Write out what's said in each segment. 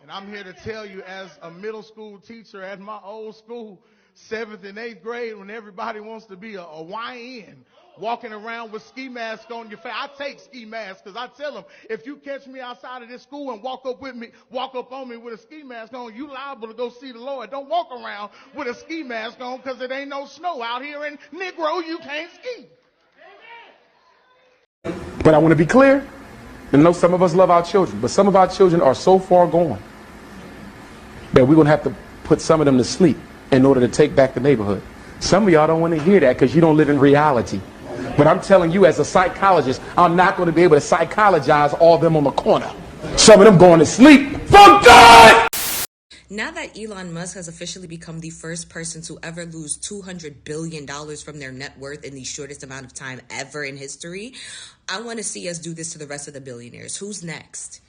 And I'm here to tell you, as a middle school teacher at my old school, 7th and 8th grade, when everybody wants to be a YN, walking around with ski masks on your face. I take ski masks because I tell them, if you catch me outside of this school and walk up on me with a ski mask on, you liable to go see the Lord. Don't walk around with a ski mask on because it ain't no snow out here in Negro. You can't ski. But I want to be clear. I know some of us love our children, but some of our children are so far gone that we're going to have to put some of them to sleep in order to take back the neighborhood. Some of y'all don't want to hear that because you don't live in reality. But I'm telling you, as a psychologist, I'm not going to be able to psychologize all of them on the corner. Some of them going to sleep for good! Now that Elon Musk has officially become the first person to ever lose $200 billion from their net worth in the shortest amount of time ever in history, I want to see us do this to the rest of the billionaires. Who's next?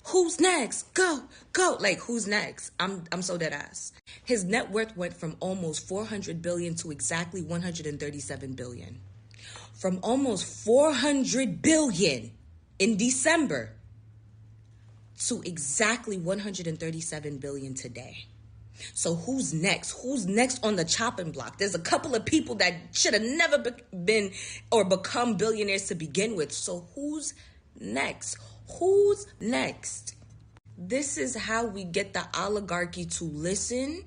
Who's next? Go, go. Like, who's next? I'm so dead ass. His net worth went from almost 400 billion to exactly 137 billion. From almost 400 billion in December to exactly 137 billion today. So who's next? Who's next on the chopping block? There's a couple of people that should have never been or become billionaires to begin with. So who's next? Who's next? This is how we get the oligarchy to listen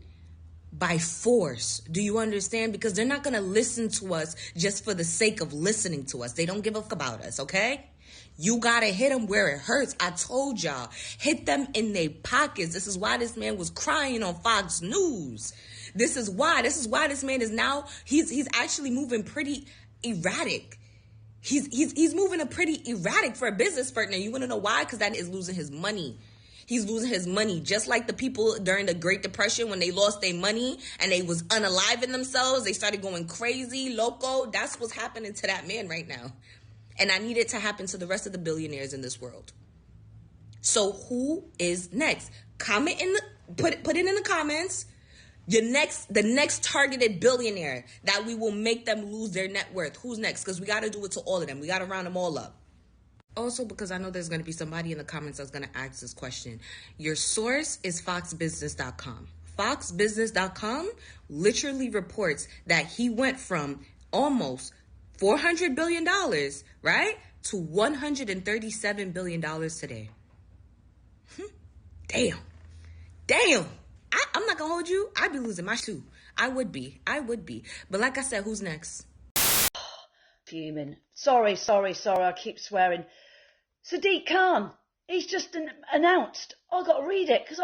by force. Do you understand? Because they're not going to listen to us just for the sake of listening to us. They don't give a fuck about us, okay? You got to hit them where it hurts. I told y'all, hit them in their pockets. This is why this man was crying on Fox News. This is why this man is now, he's actually moving pretty erratic. He's moving a pretty erratic for a business partner. You want to know why? Because that is losing his money. He's losing his money, just like the people during the Great Depression when they lost their money and they was unaliving themselves. They started going crazy, loco. That's what's happening to that man right now. And I need it to happen to the rest of the billionaires in this world. So who is next? Comment in the put it in the comments. The next targeted billionaire that we will make them lose their net worth. Who's next? Because we got to do it to all of them. We got to round them all up. Also, because I know there's going to be somebody in the comments that's going to ask this question. Your source is foxbusiness.com. Foxbusiness.com literally reports that he went from almost $400 billion, right, to $137 billion today. Damn. I'm not going to hold you. I'd be losing my shoe. I would be. But like I said, who's next? Fuming. Sorry, I keep swearing. Sadiq Khan, he's just announced, I've got to read it, because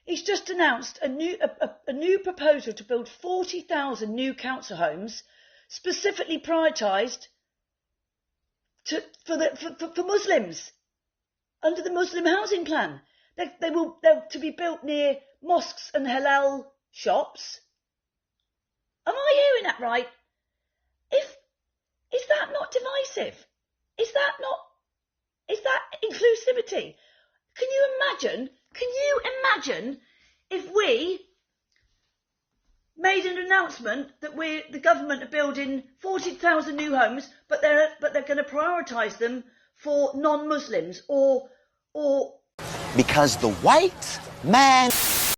he's just announced a new proposal to build 40,000 new council homes, specifically prioritised for Muslims, under the Muslim housing plan. They're to be built near mosques and halal shops. Am I hearing that right? Is that not divisive? Is that inclusivity? Can you imagine if we made an announcement that the government are building 40,000 new homes, but they're going to prioritise them for non-Muslims or because the white man.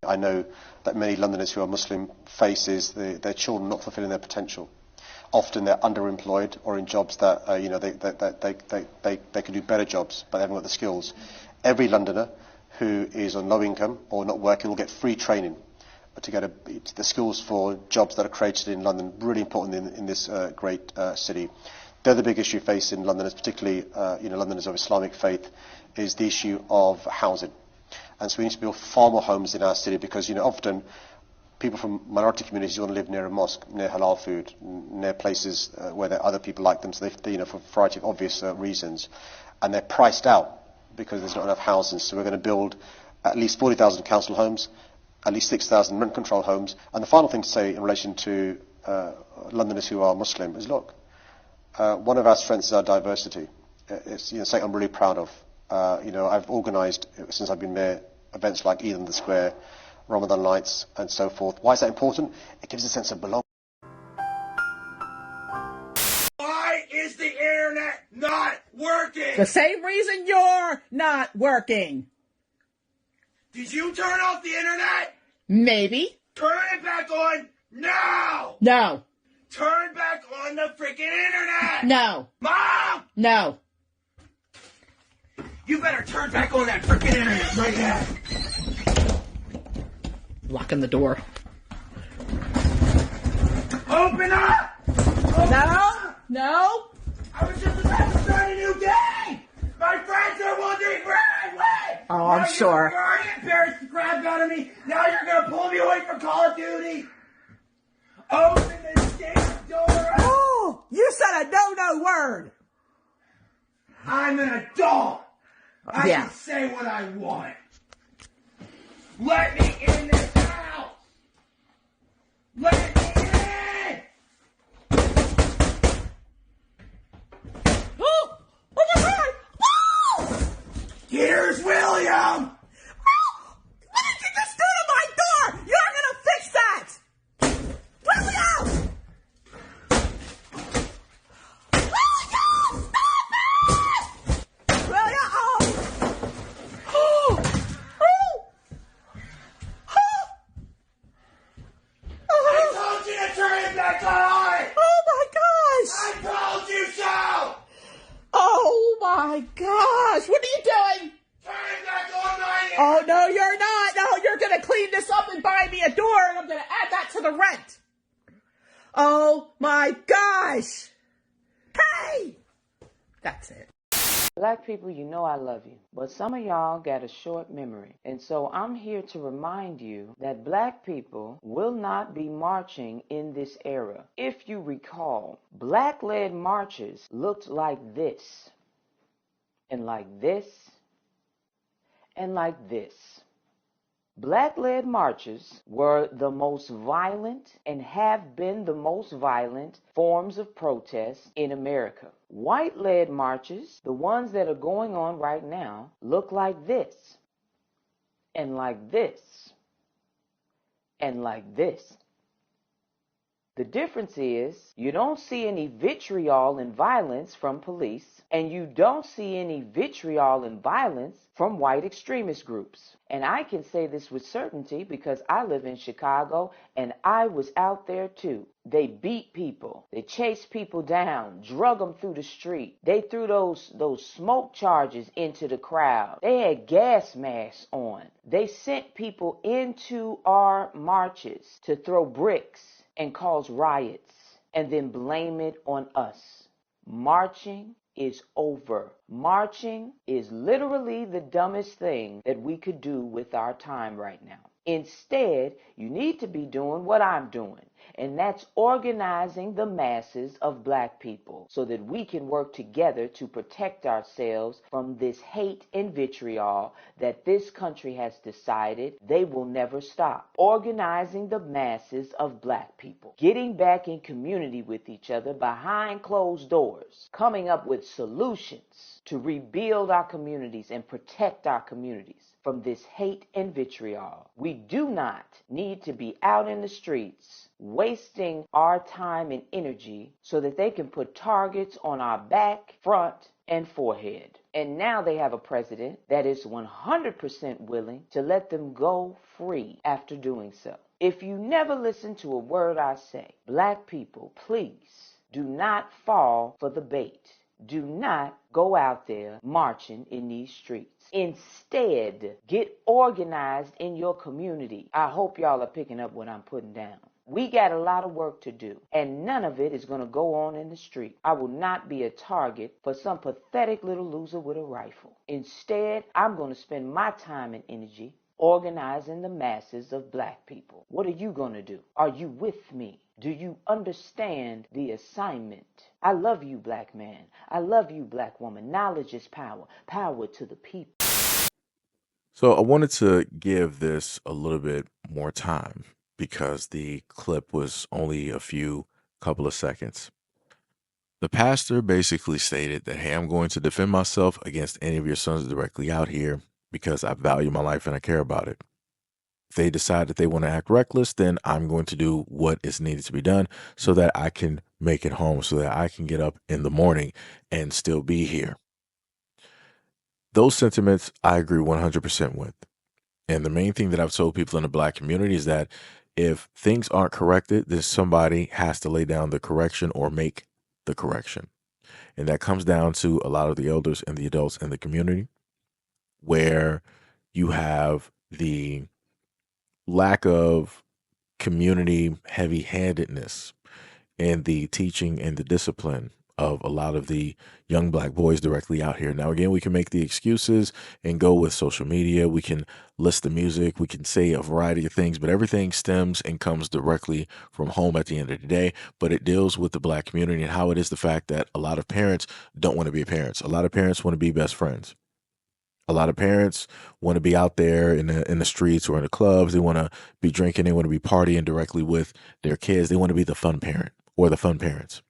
I know that many Londoners who are Muslim faces their children not fulfilling their potential. Often they're underemployed or in jobs that they can do better jobs, but they haven't got the skills. Every Londoner who is on low income or not working will get free training to get the skills for jobs that are created in London. Really important in this great city. The other big issue faced in Londoners, particularly Londoners of Islamic faith, is the issue of housing. And so we need to build far more homes in our city because often people from minority communities want to live near a mosque, near halal food, near places where there are other people like them. So they for a variety of obvious reasons, and they're priced out because there's not enough housing. So we're going to build at least 40,000 council homes, at least 6,000 rent control homes. And the final thing to say in relation to Londoners who are Muslim is, look, one of our strengths is our diversity. It's something I'm really proud of. I've organised since I've been mayor events like Eid in the Square, Ramadan lights and so forth. Why is that important? It gives a sense of belonging. Why is the internet not working? The same reason you're not working. Did you turn off the internet? Maybe. Turn it back on now! No. Turn back on the freaking internet! No. Mom! No. You better turn back on that freaking internet right now! Locking the door. Open up! No. No. I was just about to start a new game! My friends are wondering where I went! Oh, I'm sure. You already embarrassed the crap out of me. Now you're gonna pull me away from Call of Duty. Open this damn door up. Oh, you said a no word. I'm an adult. I Yeah. can say what I want. Let me in this house. Let me in. Oh my God. Oh! Here's William. What did you just do to my door? You're gonna fix that! William! William! Stop it! William! Oh! I told you to turn it back on. Oh my gosh! I told you so. Oh my gosh! What are you doing? Turn it back on right now. Oh no, you're not! No, you're gonna clean this up and buy me a door, and I'm gonna add that to the rent! Oh my gosh! Hey! That's it. Black people, you know I love you, but some of y'all got a short memory. And so I'm here to remind you that black people will not be marching in this era. If you recall, black-led marches looked like this, and like this, and like this. Black-led marches were the most violent and have been the most violent forms of protest in America. White-led marches, the ones that are going on right now, look like this, and like this, and like this. The difference is you don't see any vitriol and violence from police, and you don't see any vitriol and violence from white extremist groups. And I can say this with certainty because I live in Chicago and I was out there too. They beat people. They chased people down, drug them through the street. They threw those smoke charges into the crowd. They had gas masks on. They sent people into our marches to throw bricks and cause riots and then blame it on us. Marching is over. Marching is literally the dumbest thing that we could do with our time right now. Instead, you need to be doing what I'm doing, and that's organizing the masses of black people so that we can work together to protect ourselves from this hate and vitriol that this country has decided they will never stop. Organizing the masses of black people, getting back in community with each other behind closed doors, coming up with solutions to rebuild our communities and protect our communities from this hate and vitriol. We do not need to be out in the streets wasting our time and energy so that they can put targets on our back, front, and forehead. And now they have a president that is 100% willing to let them go free after doing so. If you never listen to a word I say, black people, please do not fall for the bait. Do not go out there marching in these streets. Instead, get organized in your community. I hope y'all are picking up what I'm putting down. We got a lot of work to do, and none of it is going to go on in the street. I will not be a target for some pathetic little loser with a rifle. Instead, I'm going to spend my time and energy organizing the masses of black people. What are you going to do? Are you with me? Do you understand the assignment? I love you, black man. I love you, black woman. Knowledge is power. Power to the people. So I wanted to give this a little bit more time because the clip was only a couple of seconds. The pastor basically stated that, hey, I'm going to defend myself against any of your sons directly out here because I value my life and I care about it. If they decide that they want to act reckless, then I'm going to do what is needed to be done so that I can make it home, so that I can get up in the morning and still be here. Those sentiments I agree 100% with. And the main thing that I've told people in the black community is that if things aren't corrected, then somebody has to lay down the correction or make the correction. And that comes down to a lot of the elders and the adults in the community, where you have the lack of community heavy-handedness in the teaching and the discipline of a lot of the young black boys directly out here. Now, again, we can make the excuses and go with social media. We can list the music. We can say a variety of things, but everything stems and comes directly from home at the end of the day. But it deals with the black community and how it is the fact that a lot of parents don't want to be parents. A lot of parents want to be best friends. A lot of parents want to be out there in the streets or in the clubs. They want to be drinking. They want to be partying directly with their kids. They want to be the fun parent or the fun parents.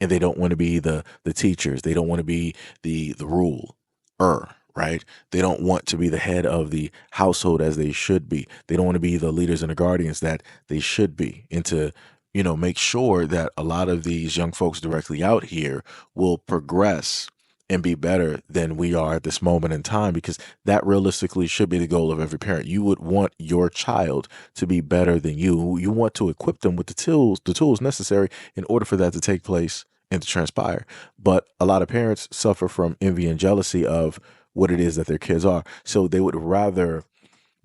And they don't want to be the teachers. They don't want to be the ruler, right? They don't want to be the head of the household as they should be. They don't want to be the leaders and the guardians that they should be. And to, make sure that a lot of these young folks directly out here will progress and be better than we are at this moment in time, because that realistically should be the goal of every parent. You would want your child to be better than you. You want to equip them with the tools necessary in order for that to take place and to transpire. But a lot of parents suffer from envy and jealousy of what it is that their kids are. So they would rather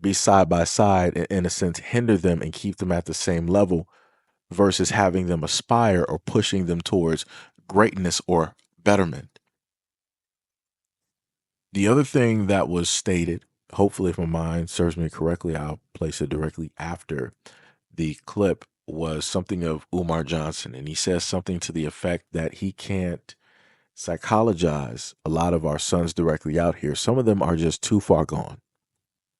be side by side and, in a sense, hinder them and keep them at the same level versus having them aspire or pushing them towards greatness or betterment. The other thing that was stated, hopefully if my mind serves me correctly, I'll place it directly after the clip, was something of Umar Johnson. And he says something to the effect that he can't psychologize a lot of our sons directly out here. Some of them are just too far gone,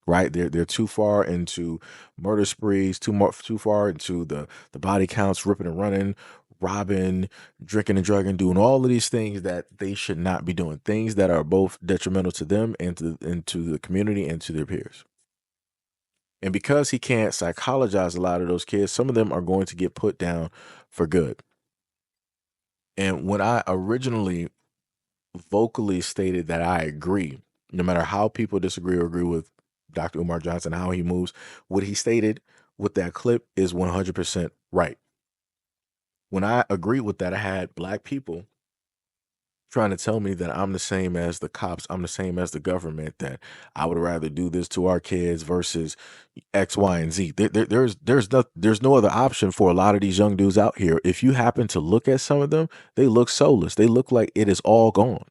right? They're too far into murder sprees, too far into the body counts, ripping and running, robbing, drinking and drugging, doing all of these things that they should not be doing, things that are both detrimental to them and to the community and to their peers. And because he can't psychologize a lot of those kids, some of them are going to get put down for good. And when I originally vocally stated that I agree, no matter how people disagree or agree with Dr. Umar Johnson, how he moves, what he stated with that clip is 100% right. When I agree with that, I had black people trying to tell me that I'm the same as the cops, I'm the same as the government, that I would rather do this to our kids versus X, Y, and Z. There's no other option for a lot of these young dudes out here. If you happen to look at some of them, they look soulless. They look like it is all gone.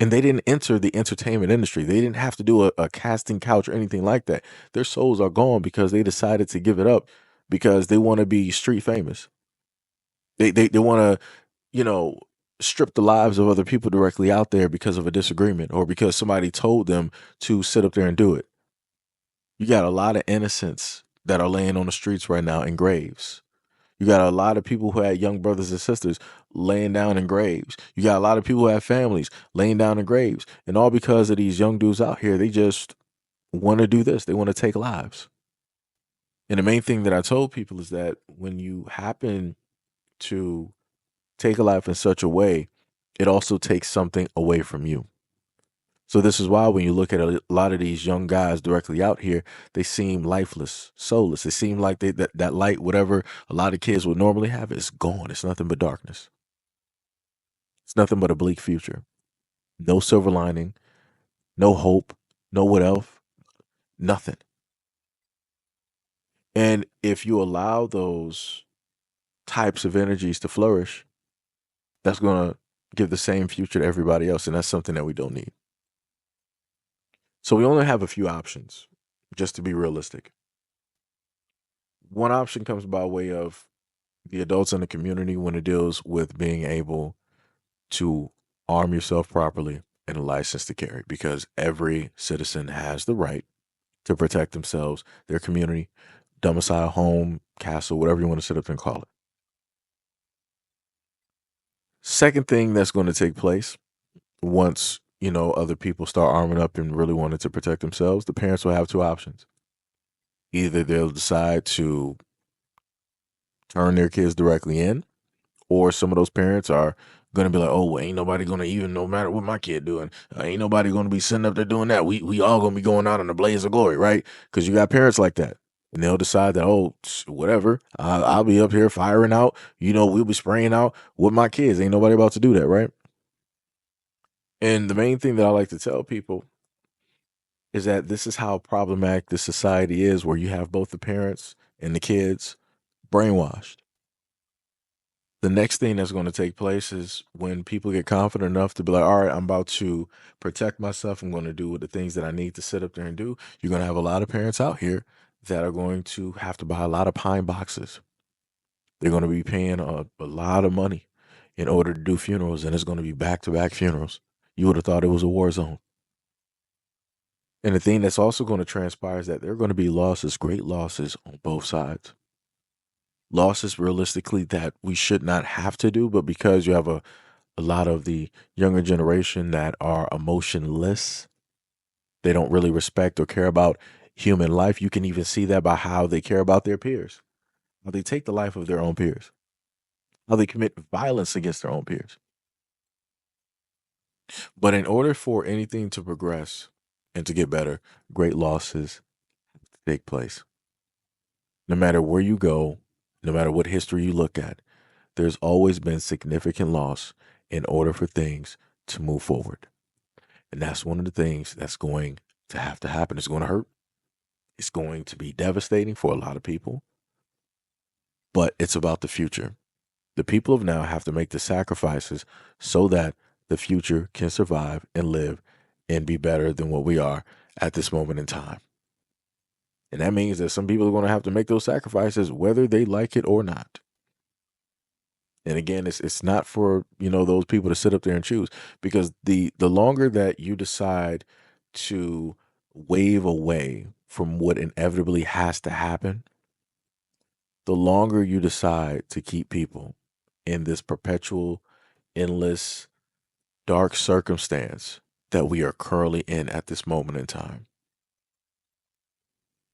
And they didn't enter the entertainment industry. They didn't have to do a casting couch or anything like that. Their souls are gone because they decided to give it up because they want to be street famous. They want to, strip the lives of other people directly out there because of a disagreement or because somebody told them to sit up there and do it. You got a lot of innocents that are laying on the streets right now in graves. You got a lot of people who had young brothers and sisters laying down in graves. You got a lot of people who have families laying down in graves. And all because of these young dudes out here, they just want to do this. They want to take lives. And the main thing that I told people is that when you happen to take a life in such a way, it also takes something away from you. So this is why when you look at a lot of these young guys directly out here, they seem lifeless, soulless. It seems like that light, whatever a lot of kids would normally have, is gone. It's nothing but darkness. It's nothing but a bleak future. No silver lining, no hope, no what else, nothing. And if you allow those types of energies to flourish, that's going to give the same future to everybody else. And that's something that we don't need. So we only have a few options, just to be realistic. One option comes by way of the adults in the community when it deals with being able to arm yourself properly and a license to carry, because every citizen has the right to protect themselves, their community, domicile, home, castle, whatever you want to sit up and call it. Second thing that's going to take place once, other people start arming up and really wanting to protect themselves, the parents will have two options. Either they'll decide to turn their kids directly in, or some of those parents are gonna be like, oh, well, ain't nobody gonna even, no matter what my kid doing, ain't nobody gonna be sitting up there doing that. We all gonna be going out in a blaze of glory, right? Because you got parents like that. And they'll decide that, oh, whatever, I'll be up here firing out. We'll be spraying out with my kids. Ain't nobody about to do that, right? And the main thing that I like to tell people is that this is how problematic the society is, where you have both the parents and the kids brainwashed. The next thing that's going to take place is when people get confident enough to be like, all right, I'm about to protect myself. I'm going to do the things that I need to sit up there and do. You're going to have a lot of parents out here that are going to have to buy a lot of pine boxes. They're going to be paying a lot of money in order to do funerals, and it's going to be back-to-back funerals. You would have thought it was a war zone. And the thing that's also going to transpire is that there are going to be losses, great losses on both sides. Losses realistically that we should not have to do, but because you have a lot of the younger generation that are emotionless, they don't really respect or care about human life. You can even see that by how they care about their peers, how they take the life of their own peers, how they commit violence against their own peers. But in order for anything to progress and to get better, great losses take place. No matter where you go, no matter what history you look at, there's always been significant loss in order for things to move forward. And that's one of the things that's going to have to happen. It's going to hurt. It's going to be devastating for a lot of people. But it's about the future. The people of now have to make the sacrifices so that the future can survive and live and be better than what we are at this moment in time. And that means that some people are going to have to make those sacrifices whether they like it or not. And again, it's not for, those people to sit up there and choose, because the longer that you decide to wave away from what inevitably has to happen, the longer you decide to keep people in this perpetual, endless, dark circumstance that we are currently in at this moment in time.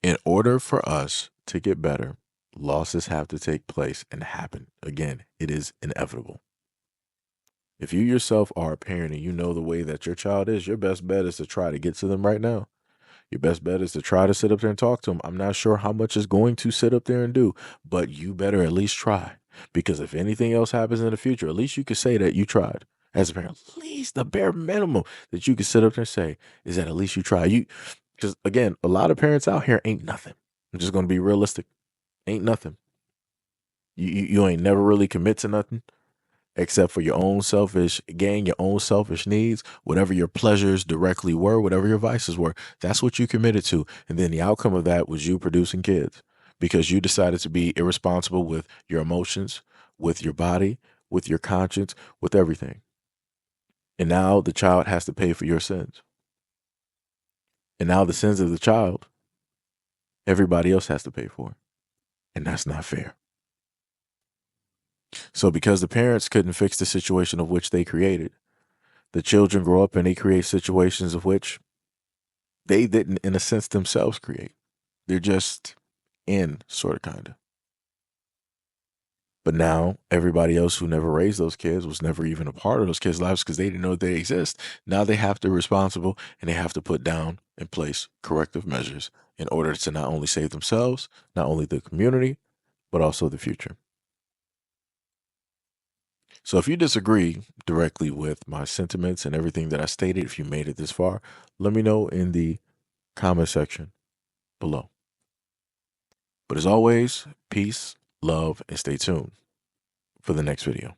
In order for us to get better, losses have to take place and happen. Again, it is inevitable. If you yourself are a parent and you know the way that your child is, your best bet is to try to get to them right now. Your best bet is to try to sit up there and talk to them. I'm not sure how much is going to sit up there and do, but you better at least try. Because if anything else happens in the future, at least you could say that you tried. As a parent, at least the bare minimum that you could sit up there and say is that at least you tried. Because again, a lot of parents out here ain't nothing. I'm just going to be realistic. Ain't nothing. You ain't never really commit to nothing except for your own selfish gain, your own selfish needs, whatever your pleasures directly were, whatever your vices were. That's what you committed to. And then the outcome of that was you producing kids because you decided to be irresponsible with your emotions, with your body, with your conscience, with everything. And now the child has to pay for your sins. And now the sins of the child, everybody else has to pay for. And that's not fair. So because the parents couldn't fix the situation of which they created, the children grow up and they create situations of which they didn't, in a sense, themselves create. They're just in, sort of, kind of. But now everybody else who never raised those kids, was never even a part of those kids' lives because they didn't know they exist. Now they have to be responsible and they have to put down in place corrective measures in order to not only save themselves, not only the community, but also the future. So if you disagree directly with my sentiments and everything that I stated, if you made it this far, let me know in the comment section below. But as always, peace, love, and stay tuned for the next video.